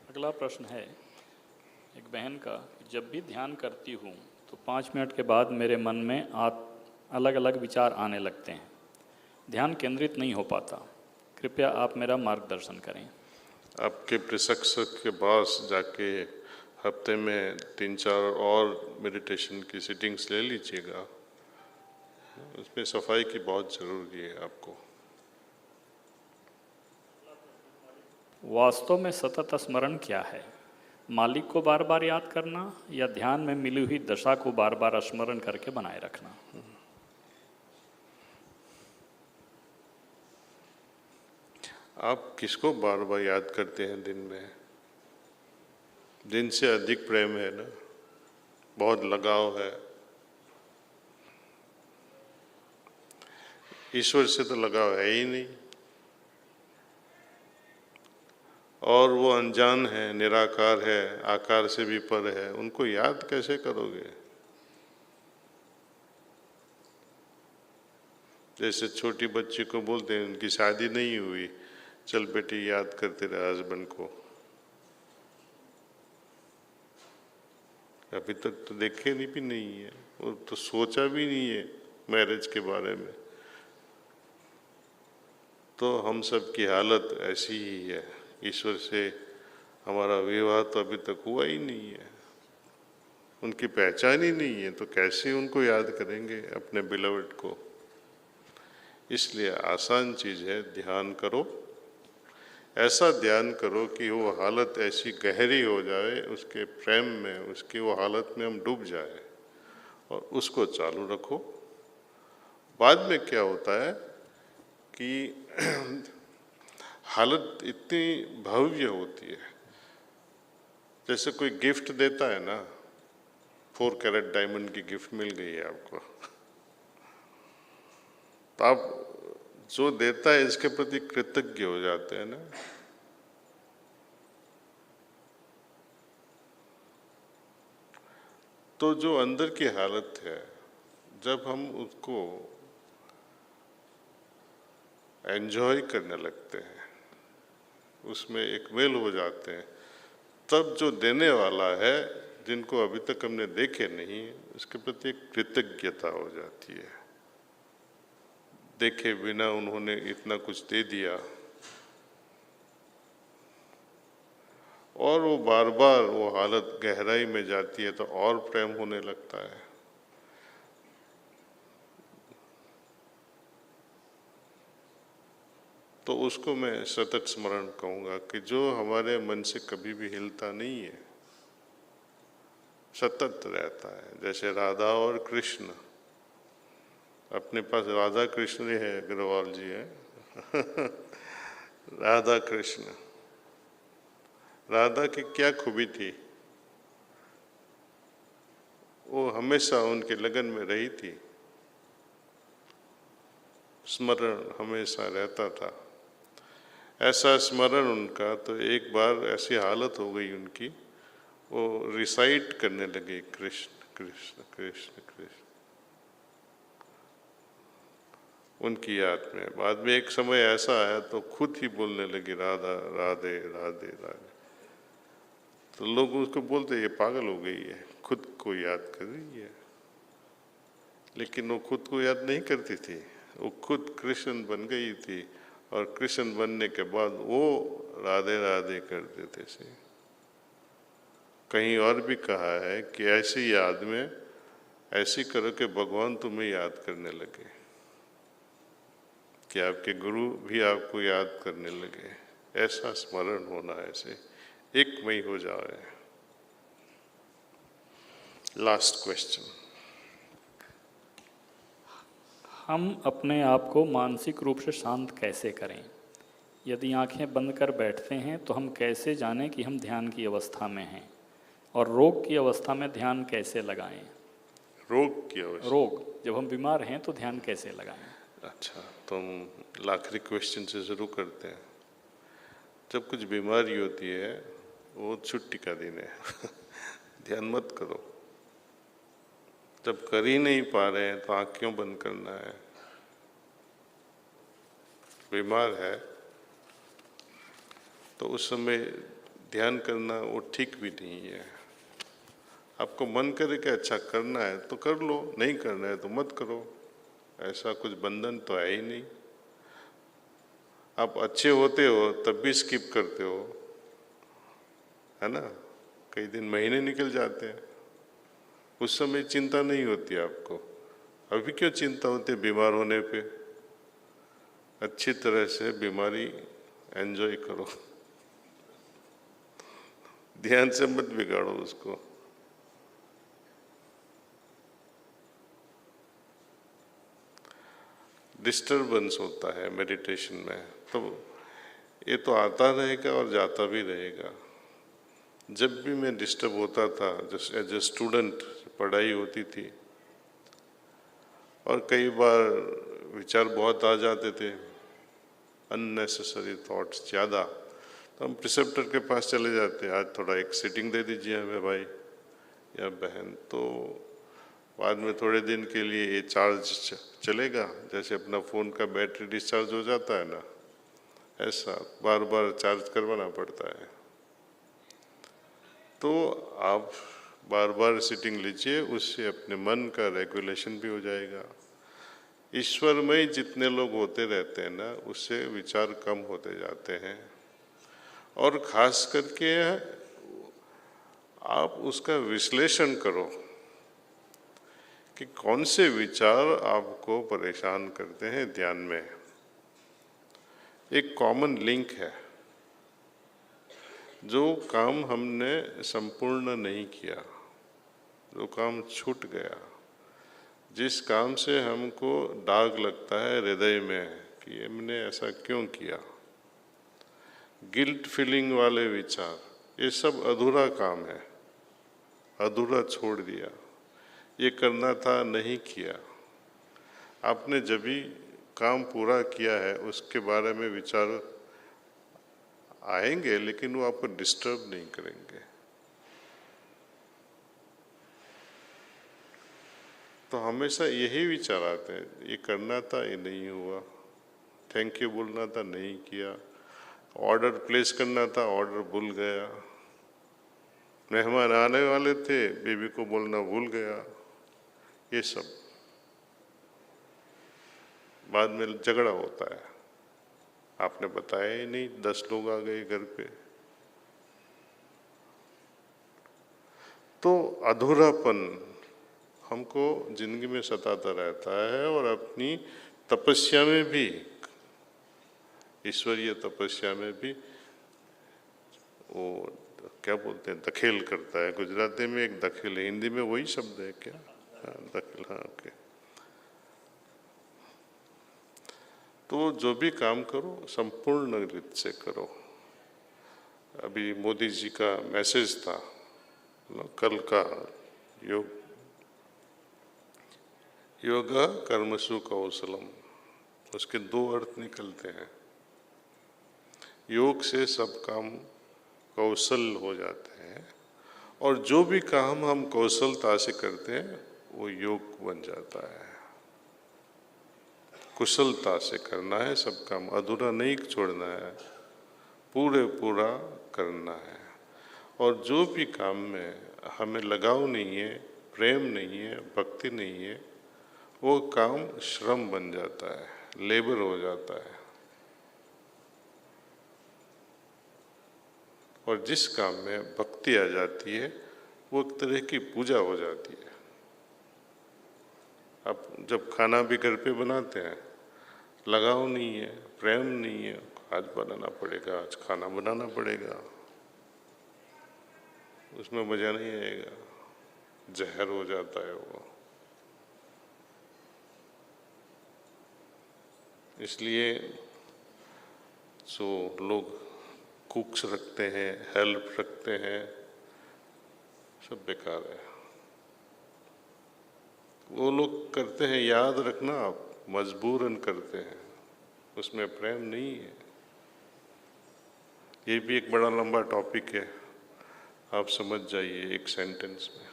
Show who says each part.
Speaker 1: अगला प्रश्न है एक बहन का, जब भी ध्यान करती हूँ तो 5 मिनट के बाद मेरे मन में अलग अलग विचार आने लगते हैं। ध्यान केंद्रित नहीं हो पाता। कृपया आप मेरा मार्गदर्शन करें।
Speaker 2: आपके प्रशिक्षक के पास जाके हफ्ते में 3-4 और मेडिटेशन की सिटिंग्स ले लीजिएगा। उसमें सफाई की बहुत ज़रूरी है आपको।
Speaker 1: वास्तव में सतत स्मरण क्या है? मालिक को बार बार याद करना या ध्यान में मिली हुई दशा को बार बार स्मरण करके बनाए रखना?
Speaker 2: आप किसको बार बार याद करते हैं दिन में? दिन से अधिक प्रेम है ना, बहुत लगाव है। ईश्वर से तो लगाव है ही नहीं, और वो अनजान है, निराकार है, आकार से भी पर है, उनको याद कैसे करोगे? जैसे छोटी बच्ची को बोलते हैं उनकी शादी नहीं हुई, चल बेटी याद करते रहे हस्बैंड को। अभी तक तो देखे नहीं भी नहीं है, वो तो सोचा भी नहीं है मैरिज के बारे में। तो हम सब की हालत ऐसी ही है। ईश्वर से हमारा विवाह तो अभी तक हुआ ही नहीं है, उनकी पहचान ही नहीं है, तो कैसे उनको याद करेंगे अपने बिलवड को? इसलिए आसान चीज़ है, ध्यान करो। ऐसा ध्यान करो कि वो हालत ऐसी गहरी हो जाए, उसके प्रेम में, उसकी वो हालत में हम डूब जाए, और उसको चालू रखो। बाद में क्या होता है कि हालत इतनी भव्य होती है। जैसे कोई गिफ्ट देता है ना, 4 कैरेट डायमंड की गिफ्ट मिल गई है आपको, तो आप जो देता है इसके प्रति कृतज्ञ हो जाते हैं ना। तो जो अंदर की हालत है, जब हम उसको एंजॉय करने लगते हैं, उसमें एक मेल हो जाते हैं, तब जो देने वाला है, जिनको अभी तक हमने देखे नहीं, उसके प्रति एक कृतज्ञता हो जाती है। देखे बिना उन्होंने इतना कुछ दे दिया, और वो बार बार वो हालत गहराई में जाती है तो और प्रेम होने लगता है। तो उसको मैं सतत स्मरण कहूँगा कि जो हमारे मन से कभी भी हिलता नहीं है, सतत रहता है। जैसे राधा और कृष्ण, अपने पास राधा कृष्ण है, अग्रवाल जी है राधा कृष्ण, राधा की क्या खूबी थी? वो हमेशा उनके लगन में रही थी, स्मरण हमेशा रहता था। ऐसा स्मरण उनका, तो एक बार ऐसी हालत हो गई उनकी, वो रिसाइट करने लगे कृष्ण कृष्ण कृष्ण कृष्ण उनकी याद में। बाद में एक समय ऐसा आया तो खुद ही बोलने लगी राधा राधे राधे राधे। तो लोग उसको बोलते ये पागल हो गई है, खुद को याद कर रही है। लेकिन वो खुद को याद नहीं करती थी, वो खुद कृष्ण बन गई थी, और कृष्ण बनने के बाद वो राधे राधे करते थे से। कहीं और भी कहा है कि ऐसी याद में ऐसी करो कि भगवान तुम्हें याद करने लगे, कि आपके गुरु भी आपको याद करने लगे। ऐसा स्मरण होना, ऐसे एक में ही हो जाए। Last question.
Speaker 1: हम अपने आप को मानसिक रूप से शांत कैसे करें? यदि आंखें बंद कर बैठते हैं तो हम कैसे जानें कि हम ध्यान की अवस्था में हैं? और रोग की अवस्था में ध्यान कैसे लगाएं?
Speaker 2: रोग की अवस्था?
Speaker 1: रोग, जब हम बीमार हैं तो ध्यान कैसे लगाएं?
Speaker 2: अच्छा, तो हम आखिरी क्वेश्चन से शुरू करते हैं। जब कुछ बीमारी होती है, वो छुट्टी का दिन है ध्यान मत करो। जब कर ही नहीं पा रहे हैं तो आँख क्यों बंद करना है? बीमार है तो उस समय ध्यान करना वो ठीक भी नहीं है। आपको मन करे कि अच्छा करना है तो कर लो, नहीं करना है तो मत करो, ऐसा कुछ बंधन तो है ही नहीं। आप अच्छे होते हो तब भी स्किप करते हो, है ना, कई दिन महीने निकल जाते हैं, उस समय चिंता नहीं होती आपको। अभी क्यों चिंता होती है बीमार होने पे? अच्छी तरह से बीमारी एंजॉय करो, ध्यान से मत बिगाड़ो उसको। डिस्टरबेंस होता है मेडिटेशन में, तो ये तो आता रहेगा और जाता भी रहेगा। जब भी मैं डिस्टर्ब होता था, जस्ट एज ए स्टूडेंट, पढ़ाई होती थी और कई बार विचार बहुत आ जाते थे, अननेसेसरी थॉट्स ज़्यादा, तो हम प्रिसेप्टर के पास चले जाते, आज थोड़ा एक सिटिंग दे दीजिए हमें भाई या बहन, तो बाद में थोड़े दिन के लिए ये चार्ज चलेगा, जैसे अपना फ़ोन का बैटरी डिस्चार्ज हो जाता है ना, ऐसा बार बार चार्ज करवाना पड़ता है। तो आप बार बार सिटिंग लीजिए, उससे अपने मन का रेगुलेशन भी हो जाएगा। ईश्वरमय जितने लोग होते रहते हैं ना, उससे विचार कम होते जाते हैं, और खास करके आप उसका विश्लेषण करो कि कौन से विचार आपको परेशान करते हैं। ध्यान में एक कॉमन लिंक है, जो काम हमने संपूर्ण नहीं किया, जो काम छूट गया, जिस काम से हमको दाग लगता है हृदय में कि हमने ऐसा क्यों किया, गिल्ट फीलिंग वाले विचार, ये सब अधूरा काम है, अधूरा छोड़ दिया, ये करना था नहीं किया। आपने जब भी काम पूरा किया है उसके बारे में विचार आएंगे, लेकिन वो आपको डिस्टर्ब नहीं करेंगे। तो हमेशा यही विचार आते हैं, ये करना था ये नहीं हुआ, थैंक यू बोलना था नहीं किया, ऑर्डर प्लेस करना था ऑर्डर भूल गया, मेहमान आने वाले थे बेबी को बोलना भूल गया, ये सब बाद में झगड़ा होता है, आपने बताया ही नहीं, 10 लोग आ गए घर पे। तो अधूरापन हमको जिंदगी में सताता रहता है, और अपनी तपस्या में भी, ईश्वरीय तपस्या में भी वो क्या बोलते हैं, दखेल करता है। गुजराती में एक दखेल है, हिंदी में वही शब्द है क्या? हाँ, दखेल, हाँ, ओके। तो जो भी काम करो संपूर्ण रीत से करो। अभी मोदी जी का मैसेज था कल का, योग कर्मसु कौशलम, उसके 2 अर्थ निकलते हैं। योग से सब काम कौशल हो जाते हैं, और जो भी काम हम कौशलता से करते हैं वो योग बन जाता है। कुशलता से करना है सब काम, अधूरा नहीं छोड़ना है, पूरे पूरा करना है। और जो भी काम में हमें लगाव नहीं है, प्रेम नहीं है, भक्ति नहीं है, वो काम श्रम बन जाता है, लेबर हो जाता है। और जिस काम में भक्ति आ जाती है वो एक तरह की पूजा हो जाती है। अब जब खाना भी घर पे बनाते हैं, लगाव नहीं है, प्रेम नहीं है, आज बनाना पड़ेगा, आज खाना बनाना पड़ेगा, उसमें मजा नहीं आएगा, जहर हो जाता है वो। इसलिए जो लोग कुक्स रखते हैं, हेल्प रखते हैं, सब बेकार है। वो लोग करते हैं, याद रखना, आप मजबूरन करते हैं, उसमें प्रेम नहीं है। ये भी एक बड़ा लंबा टॉपिक है, आप समझ जाइए एक सेंटेंस में।